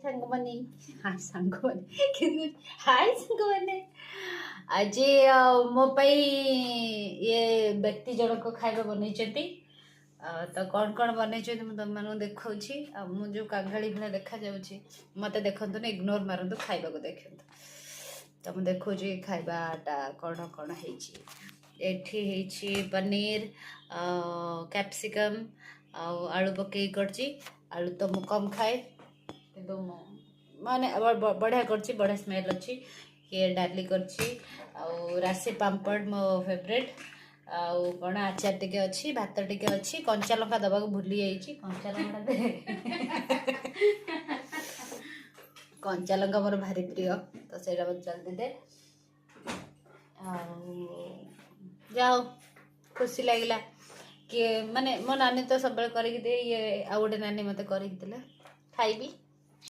सांग बने हाय सांग बने हाय सांग बने आज मो ये व्यक्ति जनक खाଇବା बनेइछंती तो कौन कौन बने तुम मैं देखा मुझे कांगाड़ी भाई देखा जाऊँगी मत देखु ना इग्नोर मारतु खावा को देखु तो मुझे देखुची खावाटा कौन कौन है पनीर कैप्सिकम आलू पकई कर आलू तो मु कम खाए कि माने बढ़िया बढ़िया स्मेल अच्छी ये डाली कर राशि पापड़ मो फेवरेट आउ कौन आचार टे अच्छी भात टे अच्छी कंचा लंका दबा को भूली जाइए कंचा लंका दे कंचा लंका मोर भारी प्रिय तो सही जल्दी दे जाओ खुशी लगिला कि माने मो नानी तो सब करके दे ये आ गोटे नानी मत करके खाइबी